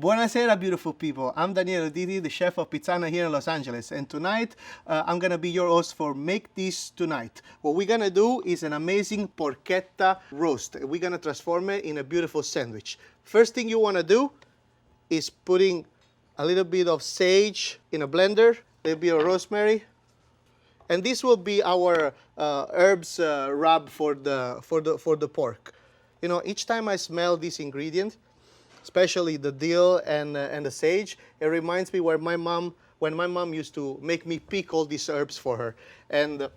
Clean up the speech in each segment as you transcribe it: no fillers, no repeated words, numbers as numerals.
Buonasera, beautiful people. I'm Daniele Uditi, the chef of Pizzana here in Los Angeles. And tonight, I'm going to be your host for Make This Tonight. What we're going to do is an amazing porchetta roast. We're going to transform it in a beautiful sandwich. First thing you want to do is putting a little bit of sage in a blender, a little bit of rosemary. And this will be our herbs rub for the pork. You know, each time I smell this ingredient, especially the dill and the sage, it reminds me when my mom used to make me pick all these herbs for her. And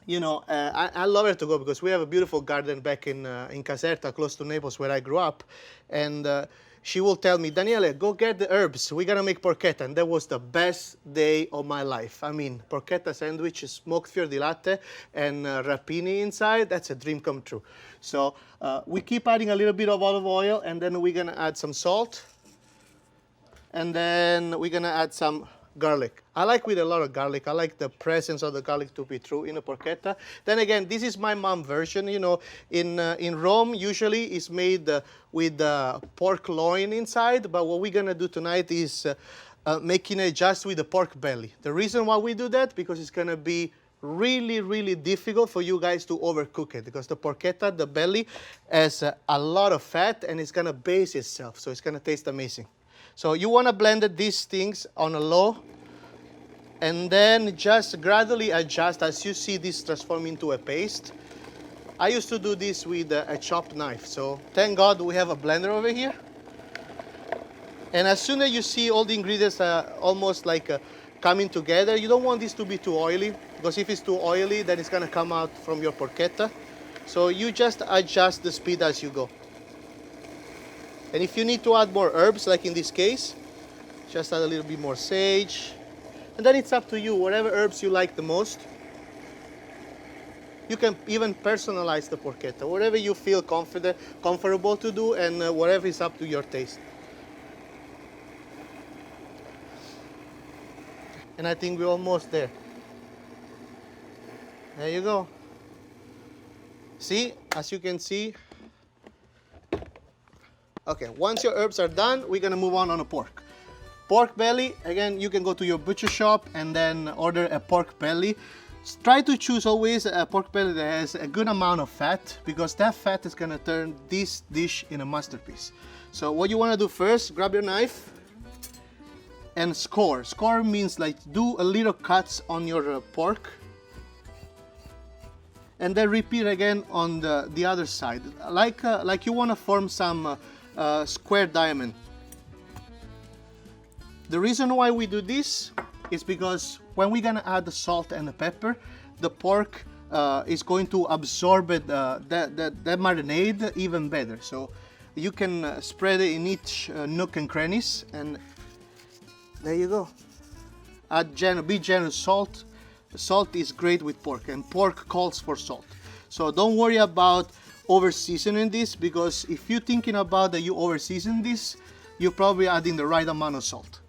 you know, I love her to go because we have a beautiful garden back in Caserta, close to Naples, where I grew up. And she will tell me, Daniele, go get the herbs. We're going to make porchetta. And that was the best day of my life. I mean, porchetta sandwich, smoked fior di latte, and rapini inside. That's a dream come true. So we keep adding a little bit of olive oil, and then we're going to add some salt. And then we're going to add some garlic. I like with a lot of garlic. I like the presence of the garlic to be true in a porchetta. Then again, this is my mom version. You know, in Rome, usually it's made with pork loin inside. But what we're going to do tonight is making it just with the pork belly. The reason why we do that, because it's going to be really, really difficult for you guys to overcook it, because the porchetta, the belly, has a lot of fat and it's going to base itself. So it's going to taste amazing. So you want to blend these things on a low, and then just gradually adjust as you see this transform into a paste. I used to do this with a chopped knife, so thank God we have a blender over here. And as soon as you see all the ingredients almost like coming together, you don't want this to be too oily, because if it's too oily, then it's going to come out from your porchetta. So you just adjust the speed as you go. And if you need to add more herbs, like in this case, just add a little bit more sage. And then it's up to you, whatever herbs you like the most. You can even personalize the porchetta, whatever you feel comfortable to do, and whatever is up to your taste. And I think we're almost there. There you go. See, as you can see. Okay, once your herbs are done, we're gonna move on a pork. Pork belly, again, you can go to your butcher shop and then order a pork belly. Try to choose always a pork belly that has a good amount of fat, because that fat is gonna turn this dish in a masterpiece. So what you wanna do first, grab your knife and score. Score means like do a little cuts on your pork, and then repeat again on the other side, like you wanna form some square diamond. The reason why we do this is because when we're gonna add the salt and the pepper, the pork is going to absorb it, that marinade even better. So you can spread it in each nook and crannies, and there you go. Be generous. Salt. Salt is great with pork, and pork calls for salt. So don't worry about over seasoning this, because if you're thinking about that you over season this, you're probably adding the right amount of salt.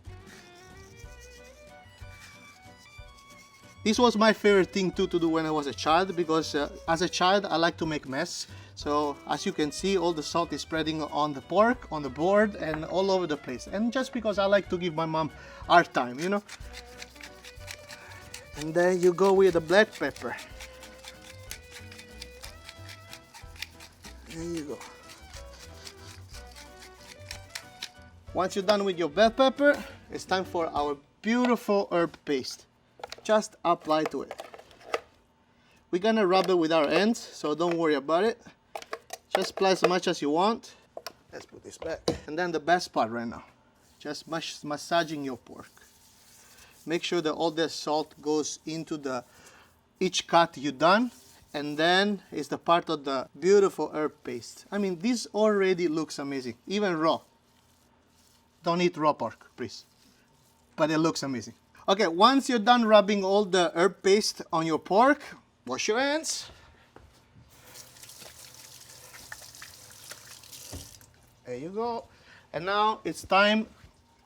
This was my favorite thing to do when I was a child, because as a child I like to make mess. So as you can see, all the salt is spreading on the pork, on the board, and all over the place. And just because I like to give my mom hard time, you know. And then you go with the black pepper. There you go. Once you're done with your bell pepper, it's time for our beautiful herb paste. Just apply to it. We're gonna rub it with our hands, so don't worry about it. Just apply as much as you want. Let's put this back. And then the best part right now, just massaging your pork. Make sure that all the salt goes into each cut you've done. And then is the part of the beautiful herb paste. I mean, this already looks amazing, even raw. Don't eat raw pork, please. But it looks amazing. Okay, once you're done rubbing all the herb paste on your pork, wash your hands. There you go. And now it's time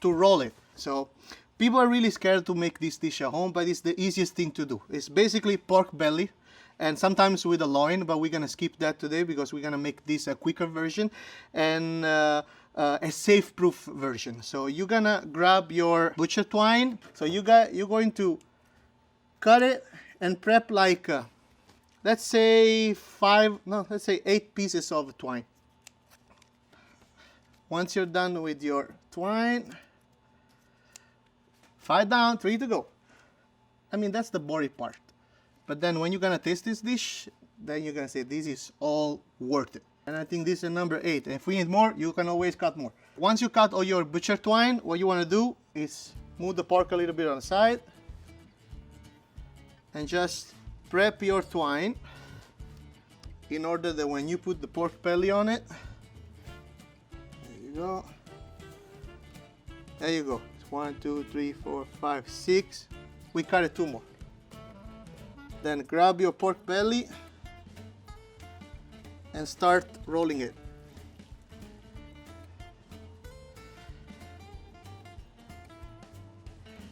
to roll it. So people are really scared to make this dish at home, but it's the easiest thing to do. It's basically pork belly, and sometimes with a loin, but we're gonna skip that today because we're gonna make this a quicker version. And a safe-proof version. So you're gonna grab your butcher twine. So you're going to cut it and prep like let's say 8 pieces of twine. Once you're done with your twine, 5 down, 3 to go. I mean, that's the boring part. But then when you're gonna taste this dish, then you're gonna say this is all worth it. And I think this is number 8. And if we need more, you can always cut more. Once you cut all your butcher twine, what you wanna do is move the pork a little bit on the side and just prep your twine in order that when you put the pork belly on it, there you go. There you go. 1, 2, 3, 4, 5, 6. We cut it 2 more. Then grab your pork belly and start rolling it.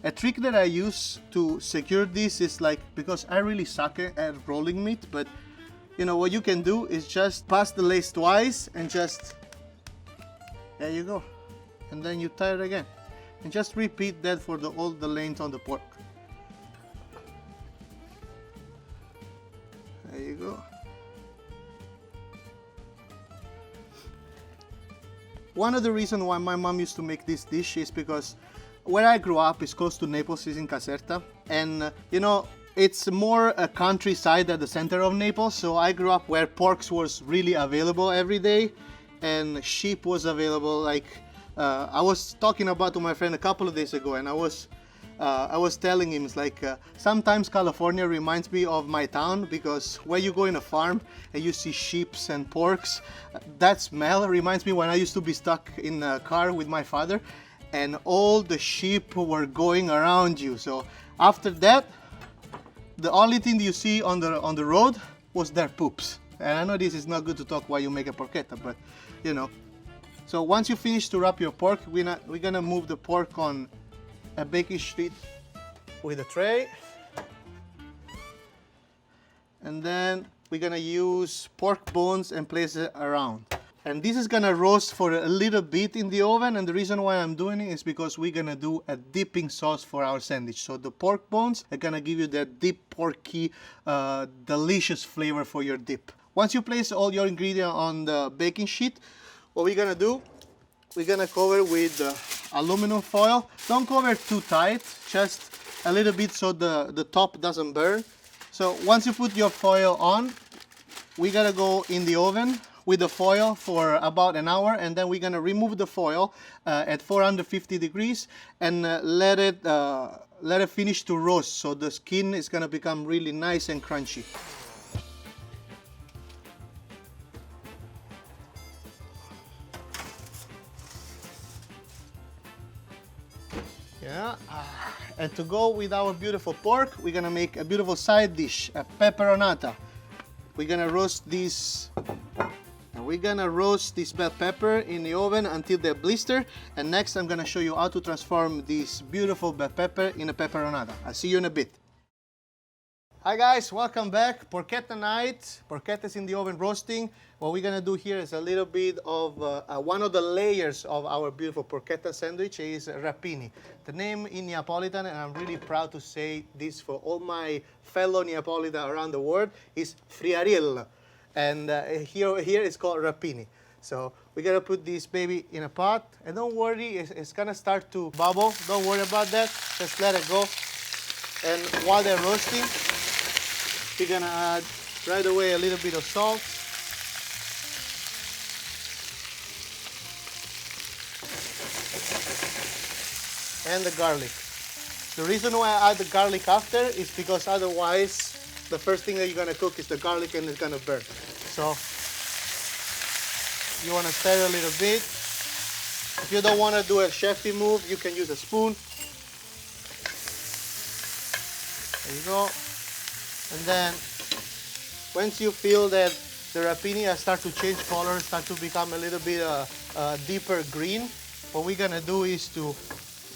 A trick that I use to secure this is like, because I really suck at rolling meat, but you know what you can do is just pass the lace twice and just, there you go. And then you tie it again. And just repeat that for all the lanes on the pork. There you go. One of the reasons why my mom used to make this dish is because where I grew up is close to Naples, is in Caserta, and you know, it's more a countryside at the center of Naples, so I grew up where pork was really available every day and sheep was available. Like I was talking about to my friend a couple of days ago, and I was telling him, it's like sometimes California reminds me of my town, because where you go in a farm and you see sheep and porks, that smell reminds me when I used to be stuck in a car with my father and all the sheep were going around you. So after that, the only thing you see on the road was their poops. And I know this is not good to talk while you make a porchetta, but you know. So once you finish to wrap your pork, we're gonna move the pork on a baking sheet with a tray, and then we're gonna use pork bones and place it around. And this is gonna roast for a little bit in the oven, and the reason why I'm doing it is because we're gonna do a dipping sauce for our sandwich. So the pork bones are gonna give you that deep porky delicious flavor for your dip. Once you place all your ingredients on the baking sheet, what we're gonna do, we're gonna cover with aluminum foil. Don't cover too tight, just a little bit so the top doesn't burn. So once you put your foil on, we gotta go in the oven with the foil for about an hour, and then we're gonna remove the foil at 450 degrees and let it finish to roast, so the skin is gonna become really nice and crunchy. Yeah, and to go with our beautiful pork, we're gonna make a beautiful side dish, a pepperonata. We're gonna roast this, and we're gonna roast this bell pepper in the oven until they blister. And next, I'm gonna show you how to transform this beautiful bell pepper in a pepperonata. I'll see you in a bit. Hi guys, welcome back. Porchetta night. Porchetta's in the oven roasting. What we're gonna do here is a little bit of one of the layers of our beautiful porchetta sandwich is rapini. The name in Neapolitan, and I'm really proud to say this for all my fellow Neapolitan around the world, is friariello. And here it's called rapini. So we're gonna put this baby in a pot, and don't worry, it's gonna start to bubble. Don't worry about that. Just let it go. And while they're roasting, we're gonna add right away a little bit of salt. And the garlic. The reason why I add the garlic after is because otherwise the first thing that you're gonna cook is the garlic and it's gonna burn. So you wanna stir it a little bit. If you don't wanna do a chefy move, you can use a spoon. There you go. And then once you feel that the rapini start to change color, start to become a little bit deeper green, what we're gonna do is to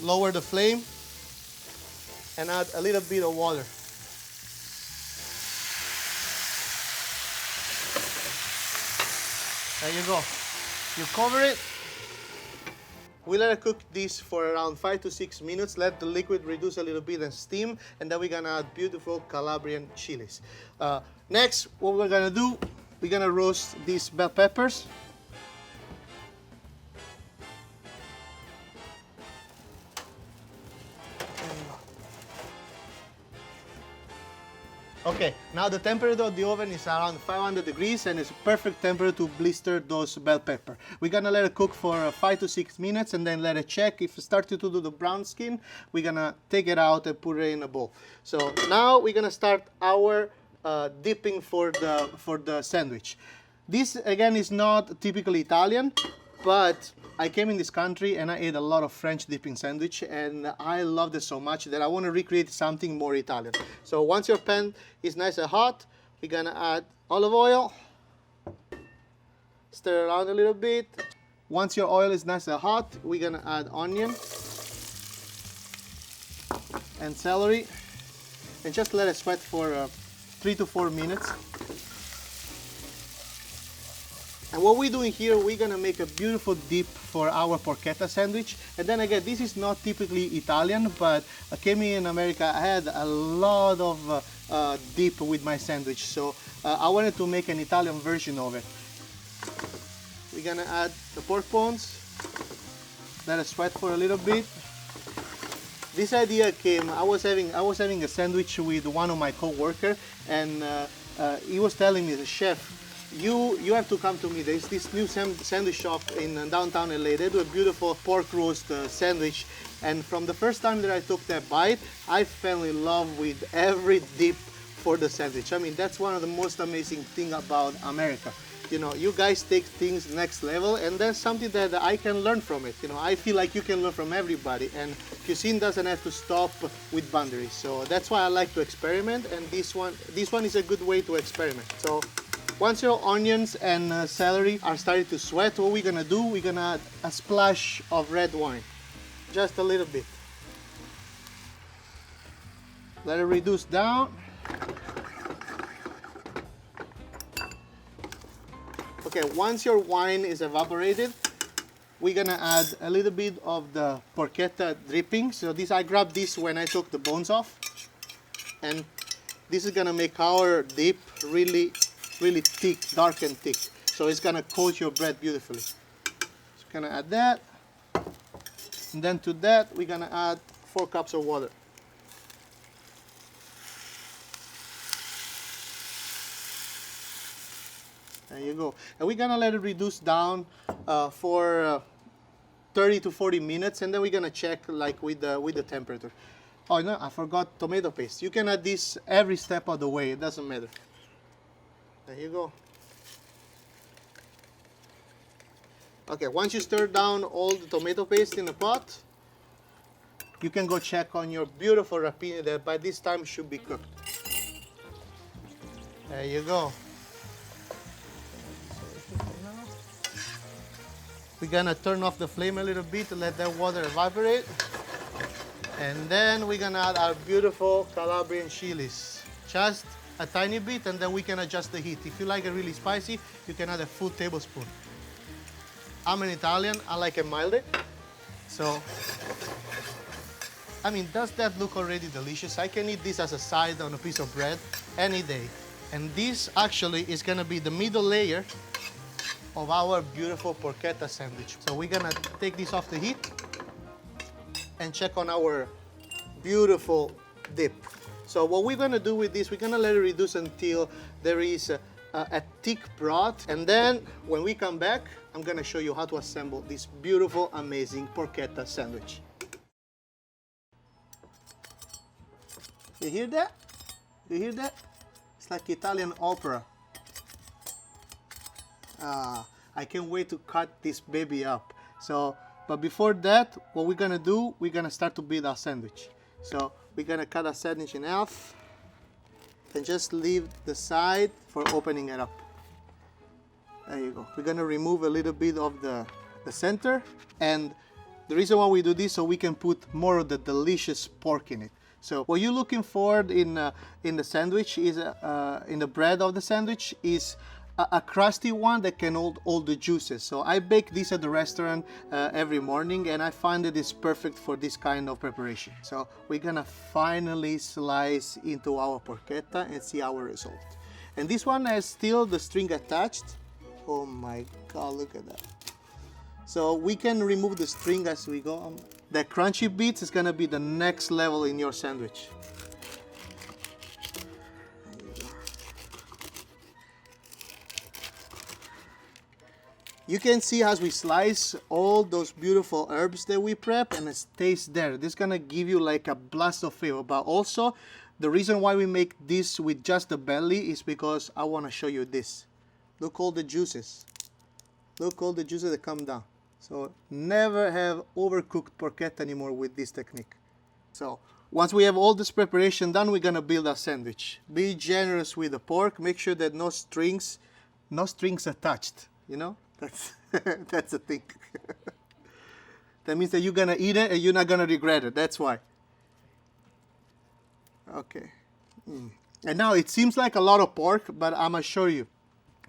lower the flame and add a little bit of water. There you go. You cover it We let it cook this for around 5 to 6 minutes. Let the liquid reduce a little bit and steam, and then we're gonna add beautiful Calabrian chilies. Next, what we're gonna do, we're gonna roast these bell peppers. Okay, now the temperature of the oven is around 500 degrees and it's perfect temperature to blister those bell pepper. We're gonna let it cook for 5 to 6 minutes and then let it check. If it started to do the brown skin, we're gonna take it out and put it in a bowl. So now we're gonna start our dipping for the sandwich. This again is not typically Italian, but I came in this country and I ate a lot of French dipping sandwich and I loved it so much that I want to recreate something more Italian. So once your pan is nice and hot, we're gonna add olive oil, stir around a little bit. Once your oil is nice and hot, we're gonna add onion and celery and just let it sweat for 3 to 4 minutes. And what we're doing here, we're gonna make a beautiful dip for our porchetta sandwich. And then again, this is not typically Italian, but I came in America, I had a lot of dip with my sandwich. So I wanted to make an Italian version of it. We're gonna add the pork bones, let it sweat for a little bit. This idea came, I was having a sandwich with one of my co-workers, and he was telling me, the chef, you have to come to me. There's this new sandwich shop in downtown LA. They do a beautiful pork roast sandwich. And from the first time that I took that bite, I fell in love with every dip for the sandwich. I mean, that's one of the most amazing things about America. You know, you guys take things next level, and that's something that I can learn from it. You know, I feel like you can learn from everybody, and cuisine doesn't have to stop with boundaries. So that's why I like to experiment, and this one is a good way to experiment. So once your onions and celery are starting to sweat, what we're gonna do, we're gonna add a splash of red wine. Just a little bit. Let it reduce down. Okay, once your wine is evaporated, we're gonna add a little bit of the porchetta dripping. So this, I grabbed this when I took the bones off. And this is gonna make our dip really thick, dark and thick. So it's gonna coat your bread beautifully. So we're gonna add that. And then to that, we're gonna add 4 cups of water. There you go. And we're gonna let it reduce down for 30 to 40 minutes, and then we're gonna check like with the temperature. Oh no, I forgot tomato paste. You can add this every step of the way, it doesn't matter. There you go. Okay, once you stir down all the tomato paste in the pot, you can go check on your beautiful rapini that by this time should be cooked. There you go. We're gonna turn off the flame a little bit to let that water evaporate. And then we're gonna add our beautiful Calabrian chilies. Just a tiny bit, and then we can adjust the heat. If you like it really spicy, you can add a full tablespoon. I'm an Italian, I like it milder. So, I mean, does that look already delicious? I can eat this as a side on a piece of bread any day. And this actually is gonna be the middle layer of our beautiful porchetta sandwich. So we're gonna take this off the heat and check on our beautiful dip. So what we're gonna do with this, we're gonna let it reduce until there is a thick broth. And then when we come back, I'm gonna show you how to assemble this beautiful, amazing porchetta sandwich. You hear that? You hear that? It's like Italian opera. I can't wait to cut this baby up. So, but before that, what we're gonna do, we're gonna start to build our sandwich. So we're gonna cut our sandwich in half and just leave the side for opening it up. There you go. We're gonna remove a little bit of the center, and the reason why we do this, so we can put more of the delicious pork in it. So what you're looking for in the sandwich is in the bread of the sandwich is a crusty one that can hold all the juices. So I bake this at the restaurant every morning, and I find that it's perfect for this kind of preparation. So we're gonna finally slice into our porchetta and see our result. And this one has still the string attached. Oh my God, look at that. So we can remove the string as we go. The crunchy bits is gonna be the next level in your sandwich. You can see as we slice all those beautiful herbs that we prep, and it stays there. This is gonna give you like a blast of flavor. But also, the reason why we make this with just the belly is because I wanna show you this. Look all the juices. Look all the juices that come down. So never have overcooked porchetta anymore with this technique. So once we have all this preparation done, we're gonna build our sandwich. Be generous with the pork. Make sure that no strings attached, you know? That's the thing. That means that you're gonna eat it and you're not gonna regret it. That's why. Okay. And now it seems like a lot of pork, but I'm assure you,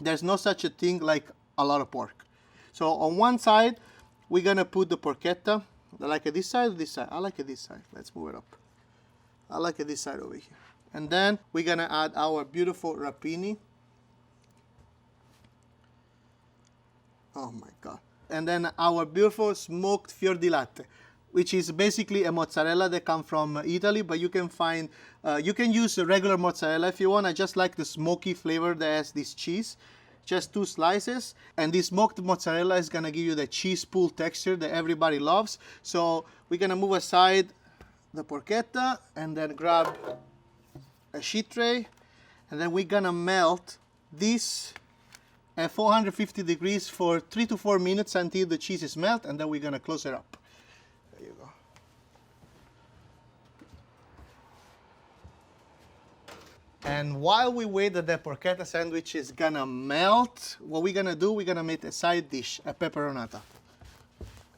there's no such a thing like a lot of pork. So on one side, we're gonna put the porchetta. I like it this side or this side? I like it this side. Let's move it up. I like it this side over here. And then we're gonna add our beautiful rapini. Oh my God. And then our beautiful smoked fior di latte, which is basically a mozzarella that comes from Italy, but you can find, you can use a regular mozzarella if you want. I just like the smoky flavor that has this cheese. Just 2 slices, and this smoked mozzarella is gonna give you the cheese pool texture that everybody loves. So we're gonna move aside the porchetta and then grab a sheet tray, and then we're gonna melt this at 450 degrees for 3 to 4 minutes until the cheese is melted, and then we're gonna close it up. There you go. And while we wait that the porchetta sandwich is gonna melt, what we're gonna do, we're gonna make a side dish, a pepperonata.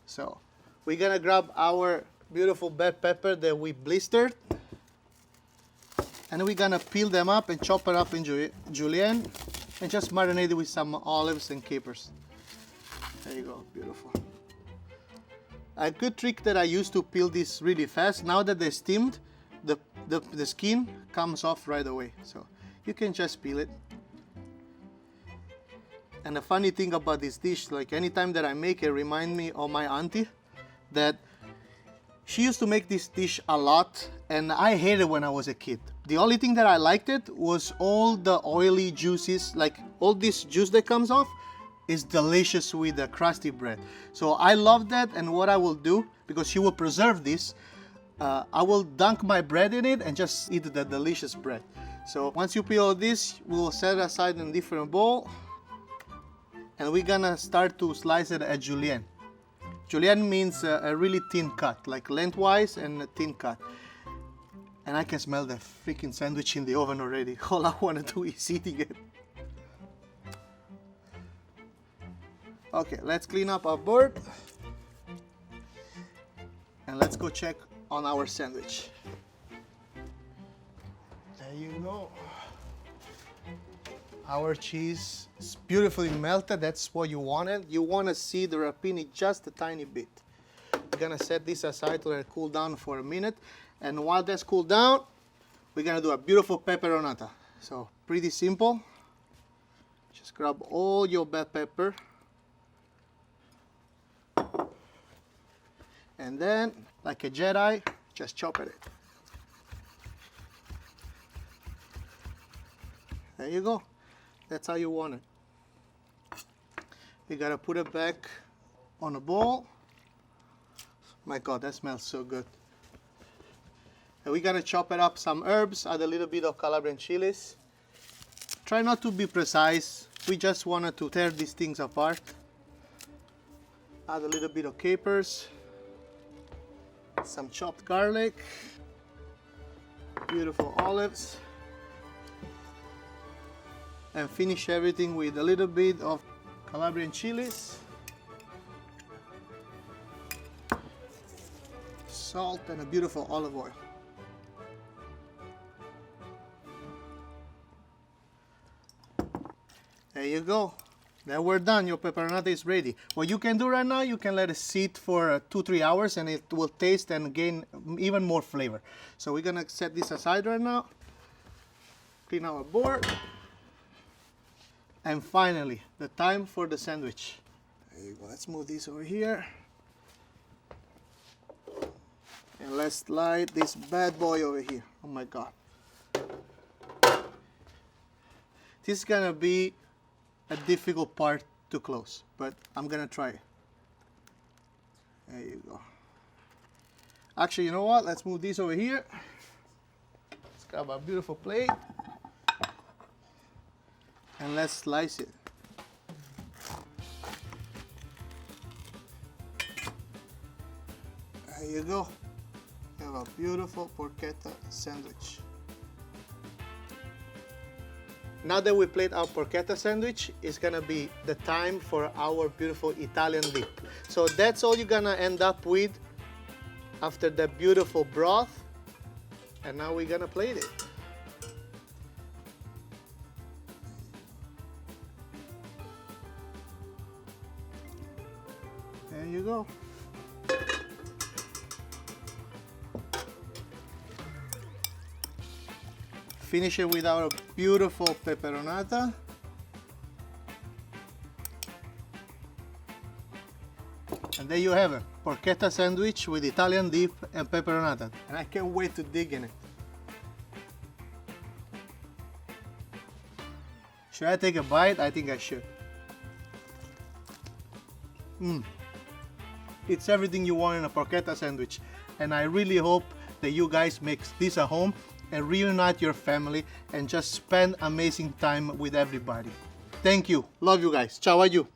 So we're gonna grab our beautiful bell pepper that we blistered, and we're gonna peel them up and chop it up in julienne, and just marinate it with some olives and capers. There you go, beautiful. A good trick that I use to peel this really fast, now that they're steamed, the skin comes off right away. So you can just peel it. And the funny thing about this dish, like anytime that I make it, remind me of my auntie, that she used to make this dish a lot, and I hated it when I was a kid. The only thing that I liked it was all the oily juices, like all this juice that comes off is delicious with the crusty bread. So I love that, and what I will do, because she will preserve this, I will dunk my bread in it and just eat the delicious bread. So once you peel all this, we will set it aside in a different bowl, and we're gonna start to slice it at julienne. Julienne means a really thin cut, like lengthwise and a thin cut. And I can smell the freaking sandwich in the oven already. All I want to do is eating it. Okay, let's clean up our board. And let's go check on our sandwich. There you go. Our cheese is beautifully melted. That's what you wanted. You want to see the rapini just a tiny bit. We're gonna set this aside to let it cool down for a minute. And while that's cooled down, we're gonna do a beautiful pepperonata. So pretty simple. Just grab all your bell pepper. And then, like a Jedi, just chop it. There you go. That's how you want it. We gotta put it back on a bowl. My God, that smells so good. And we're gonna chop it up some herbs, add a little bit of Calabrian chilies. Try not to be precise. We just wanted to tear these things apart. Add a little bit of capers, some chopped garlic, beautiful olives, and finish everything with a little bit of Calabrian chilies, salt, and a beautiful olive oil. There you go. Then we're done. Your pepperonata is ready. What you can do right now, you can let it sit for 2-3 hours and it will taste and gain even more flavor. So we're gonna set this aside right now. Clean our board. And finally, the time for the sandwich. There you go. Let's move this over here. And let's slide this bad boy over here. Oh my God. This is gonna be a difficult part to close, but I'm gonna try it. There you go. Actually, you know what? Let's move this over here. Let's grab a beautiful plate. And let's slice it. There you go. You have a beautiful porchetta sandwich. Now that we played our porchetta sandwich, it's gonna be the time for our beautiful Italian dip. So that's all you're gonna end up with after the beautiful broth. And now we're gonna plate it. There you go. Finish it with our beautiful pepperonata. And there you have it, porchetta sandwich with Italian dip and pepperonata. And I can't wait to dig in it. Should I take a bite? I think I should. It's everything you want in a porchetta sandwich. And I really hope that you guys make this at home and reunite your family and just spend amazing time with everybody. Thank you. Love you guys. Ciao a you.